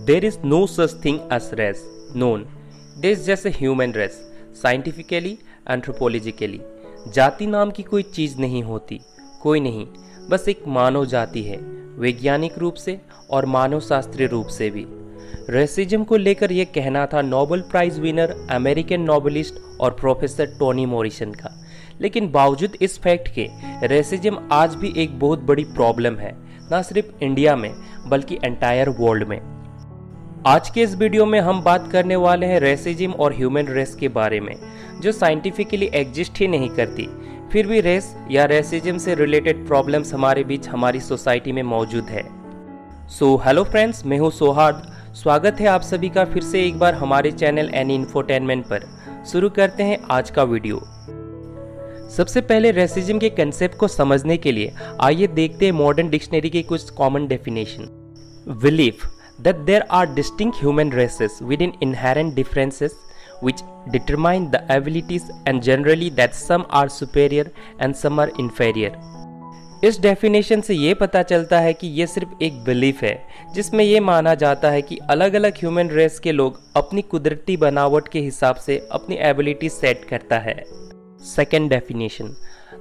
There is no such thing as race known. There is just a human race, scientifically, anthropologically. जाति नाम की कोई चीज़ नहीं होती, कोई नहीं, बस एक मानव जाति है, वैज्ञानिक रूप से और मानव शास्त्रीय रूप से भी। रेसिज्म को लेकर यह कहना था Nobel prize winner American novelist और प्रोफेसर टोनी मॉरिसन का, लेकिन बावजूद इस फैक्ट के रेसिज्म आज भी एक बहुत बड़ी प्रॉब्लम है, ना सिर्फ इंडिया में बल्कि एंटायर वर्ल्ड में। आज के इस वीडियो में हम बात करने वाले हैं रेसिज्म और ह्यूमन रेस के बारे में, जो साइंटिफिकली एग्जिस्ट ही नहीं करती, फिर भी रेस या रेसिज्म से रिलेटेड प्रॉब्लम्स हमारे बीच हमारी सोसाइटी में मौजूद है। सो हेलो फ्रेंड्स, मैं हूँ सोहार्द। स्वागत है आप सभी का फिर से एक बार हमारे चैनल एनी इंफोटेनमेंट पर। शुरू करते हैं आज का वीडियो। सबसे पहले रेसिज्म के कंसेप्ट को समझने के लिए आइए देखते हैं मॉडर्न डिक्शनरी के कुछ common definition. Belief that there are distinct human races within inherent differences which determine the abilities and generally that some are superior and some are inferior। इस डेफिनेशन से ये पता चलता है कि ये सिर्फ एक बिलीफ है जिसमें ये माना जाता है कि अलग अलग ह्यूमन रेस के लोग अपनी कुदरती बनावट के हिसाब से अपनी एबिलिटी सेट करता है। Second definition,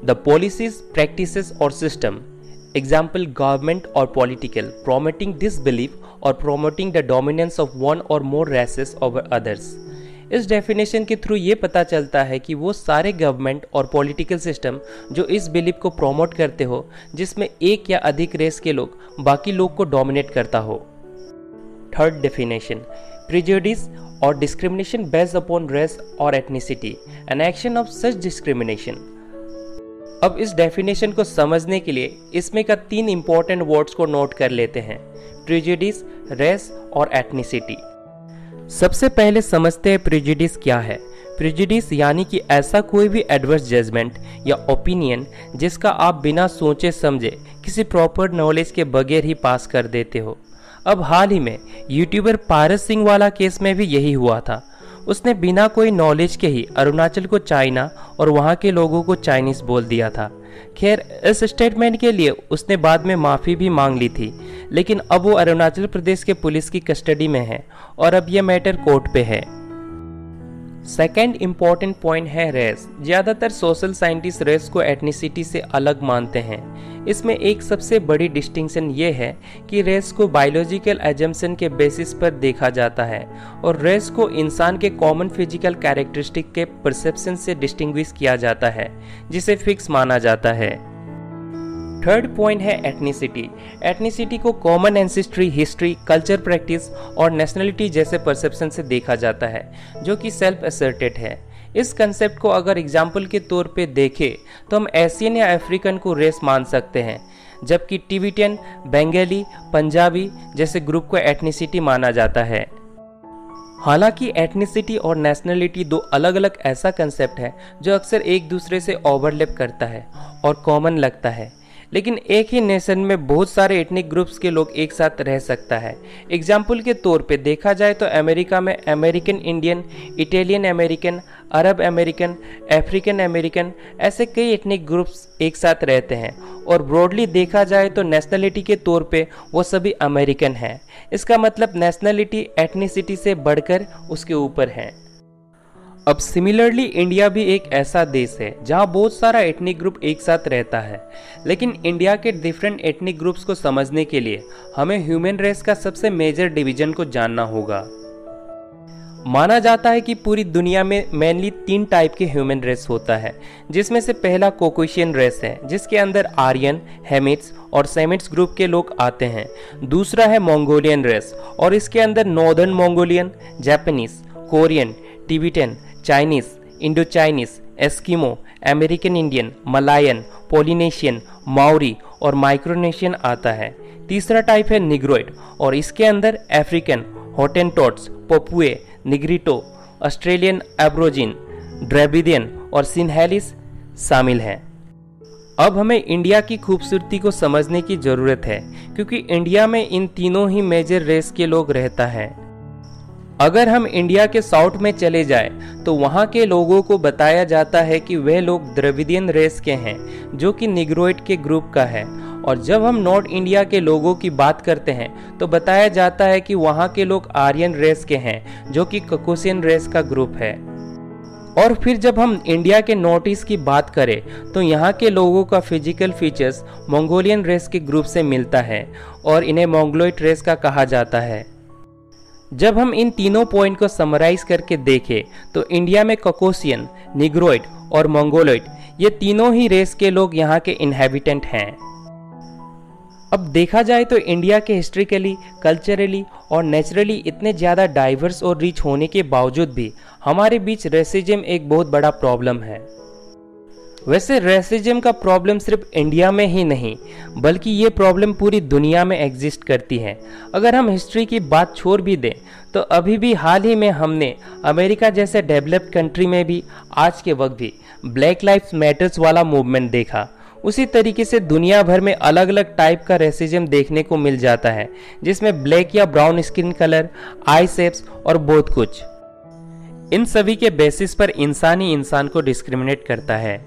the policies, practices और सिस्टम, एग्जाम्पल गवर्नमेंट और political, promoting this belief or promoting the dominance of one or more races over others। इस डेफिनेशन के थ्रू ये पता चलता है कि वो सारे गवर्नमेंट और पॉलिटिकल सिस्टम जो इस बिलीफ को प्रमोट करते हो जिसमें एक या अधिक रेस के लोग बाकी लोग को डोमिनेट करता हो। थर्ड डेफिनेशन, प्रिजुडिस और डिस्क्रिमिनेशन बेस्ड अपॉन रेस और ethnicity, an action of such discrimination. अब इस डेफिनेशन को समझने के लिए इसमें का 3 इंपॉर्टेंट वर्ड्स को नोट कर लेते हैं, प्रिजुडिस, रेस और एथनिसिटी। सबसे पहले समझते हैं प्रिजुडिस क्या है। प्रिजुडिस यानी कि ऐसा कोई भी एडवर्स जजमेंट या ओपिनियन जिसका आप बिना सोचे समझे किसी प्रॉपर नॉलेज के बगैर ही पास कर देते हो। अब हाल ही में यूट्यूबर पारस सिंह वाला केस में भी यही हुआ था। उसने बिना कोई नॉलेज के ही अरुणाचल को चाइना और वहाँ के लोगों को चाइनीज बोल दिया था। खैर, इस स्टेटमेंट के लिए उसने बाद में माफ़ी भी मांग ली थी, लेकिन अब वो अरुणाचल प्रदेश के पुलिस की कस्टडी में है और अब यह मैटर कोर्ट पे है। सेकेंड इम्पॉर्टेंट पॉइंट है रेस। ज़्यादातर सोशल साइंटिस्ट रेस को एथनिसिटी से अलग मानते हैं। इसमें एक सबसे बड़ी डिस्टिंक्शन ये है कि रेस को बायोलॉजिकल एजम्पशन के बेसिस पर देखा जाता है और रेस को इंसान के कॉमन फिजिकल कैरेक्टरिस्टिक के परसेप्शन से डिस्टिंग्विश किया जाता है, जिसे फिक्स माना जाता है। थर्ड पॉइंट है एथनिसिटी। एथनिसिटी को common ancestry, history, culture, practice और नेशनलिटी जैसे परसेप्शन से देखा जाता है, जो कि सेल्फ असर्टेड है। इस कंसेप्ट को अगर एग्जाम्पल के तौर पे देखें तो हम एशियन या अफ्रीकन को रेस मान सकते हैं, जबकि टिबेटियन, बंगाली, पंजाबी जैसे ग्रुप को एथनिसिटी माना जाता है। हालांकि एथनिसिटी और नेशनलिटी दो अलग अलग ऐसा कंसेप्ट है जो अक्सर एक दूसरे से ओवरलैप करता है और कॉमन लगता है, लेकिन एक ही नेशन में बहुत सारे एथनिक ग्रुप्स के लोग एक साथ रह सकता है। एग्जाम्पल के तौर पे देखा जाए तो अमेरिका में अमेरिकन इंडियन, इटालियन अमेरिकन, अरब अमेरिकन, अफ्रीकन अमेरिकन ऐसे कई एथनिक ग्रुप्स एक साथ रहते हैं और ब्रॉडली देखा जाए तो नेशनलिटी के तौर पे वो सभी अमेरिकन हैं। इसका मतलब नेशनलिटी एथनिसिटी से बढ़कर उसके ऊपर है। अब सिमिलरली इंडिया भी एक ऐसा देश है जहां बहुत सारा एथनिक ग्रुप एक साथ रहता है, लेकिन इंडिया के डिफरेंट एथनिक ग्रुप्स को समझने के लिए हमें ह्यूमन रेस का सबसे मेजर डिवीजन को जानना होगा। माना जाता है कि पूरी दुनिया में मेनली 3 टाइप के ह्यूमन रेस होता है, जिसमें से पहला कोकोशियन रेस है, जिसके अंदर आर्यन, हेमिट्स और सेमिट्स ग्रुप के लोग आते हैं। दूसरा है मंगोलियन रेस और इसके अंदर northern Mongolian, Japanese, Korean, Tibetan, Chinese, Indo Chinese, Eskimo, American Indian, Malayan, Polynesian, Maori और माइक्रोनेशियन आता है। तीसरा टाइप है निग्रोइड और इसके अंदर अफ्रीकन, हॉटेंटोट्स, पपुए, निग्रिटो, ऑस्ट्रेलियन एब्रोजिन, ड्रेबिडियन और सिनहेलिस शामिल हैं। अब हमें इंडिया की खूबसूरती को समझने की ज़रूरत है, क्योंकि इंडिया में इन तीनों ही मेजर रेस के लोग रहता है। अगर हम इंडिया के साउथ में चले जाएं तो वहाँ के लोगों को बताया जाता है कि वह लोग द्रविडियन रेस के हैं, जो कि निग्रोइड के ग्रुप का है, और जब हम नॉर्थ इंडिया के लोगों की बात करते हैं तो बताया जाता है कि वहाँ के लोग आर्यन रेस के हैं, जो कि ककोसियन रेस का ग्रुप है। और फिर जब हम इंडिया के नॉर्थ ईस्ट की बात करें तो यहाँ के लोगों का फिजिकल फीचर्स मंगोलियन रेस के ग्रुप से मिलता है और इन्हें मंगोलॉइड रेस का कहा जाता है। जब हम इन तीनों पॉइंट को समराइज करके देखें तो इंडिया में ककोसियन, निग्रोइड और मंगोलॉइड ये तीनों ही रेस के लोग यहाँ के इनहेबिटेंट हैं। अब देखा जाए तो इंडिया के हिस्ट्रिकली, कल्चरली और नेचुरली इतने ज़्यादा डाइवर्स और रिच होने के बावजूद भी हमारे बीच रेसिज्म एक बहुत बड़ा प्रॉब्लम है। वैसे रेसिज्म का प्रॉब्लम सिर्फ इंडिया में ही नहीं बल्कि ये प्रॉब्लम पूरी दुनिया में एग्जिस्ट करती है। अगर हम हिस्ट्री की बात छोड़ भी दें तो अभी भी हाल ही में हमने अमेरिका जैसे डेवलप्ड कंट्री में भी आज के वक्त भी ब्लैक लाइव्स मैटर्स वाला मूवमेंट देखा। उसी तरीके से दुनिया भर में अलग अलग टाइप का रेसिज्म देखने को मिल जाता है, जिसमें ब्लैक या ब्राउन स्किन कलर, आई शेप्स और बहुत कुछ। इन सभी के बेसिस पर इंसान ही इंसान को डिस्क्रिमिनेट करता है।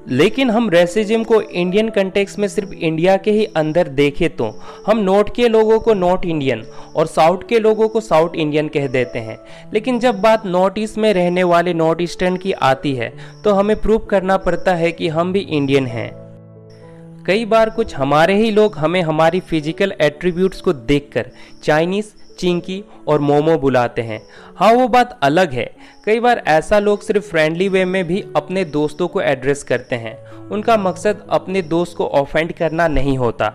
लेकिन हम रेसिज्म को इंडियन कंटेक्स्ट में सिर्फ इंडिया के ही अंदर देखें तो हम नॉर्थ के लोगों को नॉर्थ इंडियन और साउथ के लोगों को साउथ इंडियन कह देते हैं। लेकिन जब बात नॉर्थ ईस्ट में रहने वाले नॉर्थ ईस्टर्न की आती है तो हमें प्रूव करना पड़ता है कि हम भी इंडियन हैं। कई बार कुछ हमारे ही लोग हमें हमारी फिजिकल एट्रीब्यूट्स को देखकर चाइनीज, चिंकी और मोमो बुलाते हैं। हाँ, वो बात अलग है। कई बार ऐसा लोग सिर्फ फ्रेंडली वे में भी अपने दोस्तों को एड्रेस करते हैं। उनका मकसद अपने दोस्त को ऑफेंड करना नहीं होता।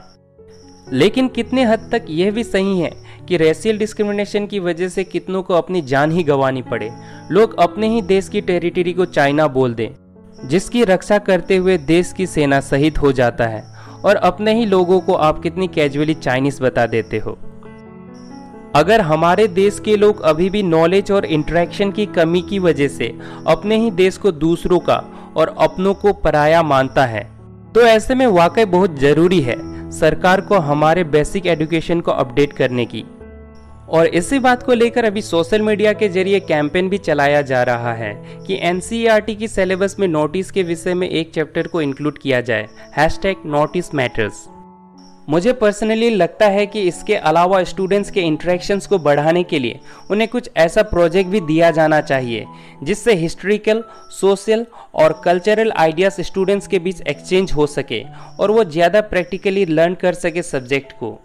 लेकिन कितने हद तक यह भी सही है कि रेशियल डिस्क्रिमिनेशन की वजह से कितनों को अपनी जान ही गंवानी पड़े। लोग अपने ही देश की टेरिटरी को चाइना बोल दें, जिसकी रक्षा करते हुए देश की सेना शहीद हो जाता है, और अपने ही लोगों को आप कितनी कैजुअली चाइनीज बता देते हो। अगर हमारे देश के लोग अभी भी नॉलेज और इंटरेक्शन की कमी की वजह से अपने ही देश को दूसरों का और अपनों को पराया मानता है तो ऐसे में वाकई बहुत ज़रूरी है सरकार को हमारे बेसिक एजुकेशन को अपडेट करने की। और इसी बात को लेकर अभी सोशल मीडिया के जरिए कैंपेन भी चलाया जा रहा है कि एनसीईआरटी की सिलेबस में नॉर्थ ईस्ट के विषय में एक चैप्टर को इंक्लूड किया जाए, #नॉर्थ ईस्ट मैटर्स। मुझे पर्सनली लगता है कि इसके अलावा स्टूडेंट्स के इंटरेक्शंस को बढ़ाने के लिए उन्हें कुछ ऐसा प्रोजेक्ट भी दिया जाना चाहिए जिससे हिस्ट्रिकल, सोशल और कल्चरल आइडियाज स्टूडेंट्स के बीच एक्सचेंज हो सके और वो ज़्यादा प्रैक्टिकली लर्न कर सके सब्जेक्ट को।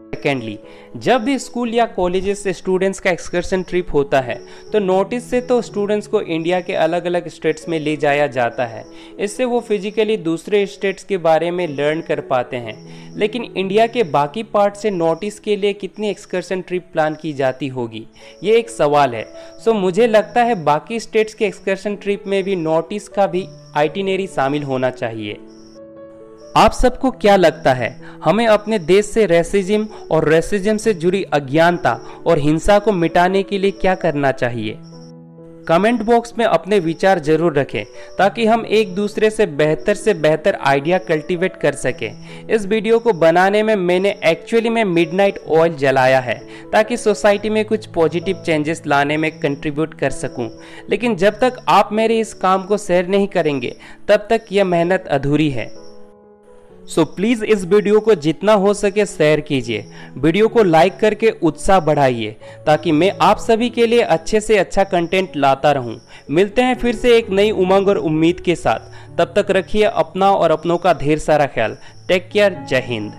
सेकेंडली, जब भी स्कूल या कॉलेजेस से स्टूडेंट्स का एक्सकर्शन ट्रिप होता है तो नॉर्थ ईस्ट से तो स्टूडेंट्स को इंडिया के अलग अलग स्टेट्स में ले जाया जाता है। इससे वो फिजिकली दूसरे स्टेट्स के बारे में लर्न कर पाते हैं। लेकिन इंडिया के बाकी पार्ट से नॉर्थ ईस्ट के लिए कितनी एक्सकर्शन ट्रिप प्लान की जाती होगी, ये एक सवाल है। सो मुझे लगता है बाकी स्टेट्स के एक्सकर्शन ट्रिप में भी नॉर्थ ईस्ट का भी आइटिनरी शामिल होना चाहिए। आप सबको क्या लगता है, हमें अपने देश से रेसिज्म और रेसिज्म से जुड़ी अज्ञानता और हिंसा को मिटाने के लिए क्या करना चाहिए? कमेंट बॉक्स में अपने विचार जरूर रखें ताकि हम एक दूसरे से बेहतर आइडिया कल्टीवेट कर सकें। इस वीडियो को बनाने में मैंने एक्चुअली में मिडनाइट ऑयल जलाया है ताकि सोसाइटी में कुछ पॉजिटिव चेंजेस लाने में कंट्रीब्यूट कर सकूं। लेकिन जब तक आप मेरे इस काम को शेयर नहीं करेंगे तब तक यह मेहनत अधूरी है। सो प्लीज़ इस वीडियो को जितना हो सके शेयर कीजिए, वीडियो को लाइक करके उत्साह बढ़ाइए ताकि मैं आप सभी के लिए अच्छे से अच्छा कंटेंट लाता रहूं। मिलते हैं फिर से एक नई उमंग और उम्मीद के साथ। तब तक रखिए अपना और अपनों का ढेर सारा ख्याल। Take care. जय हिंद।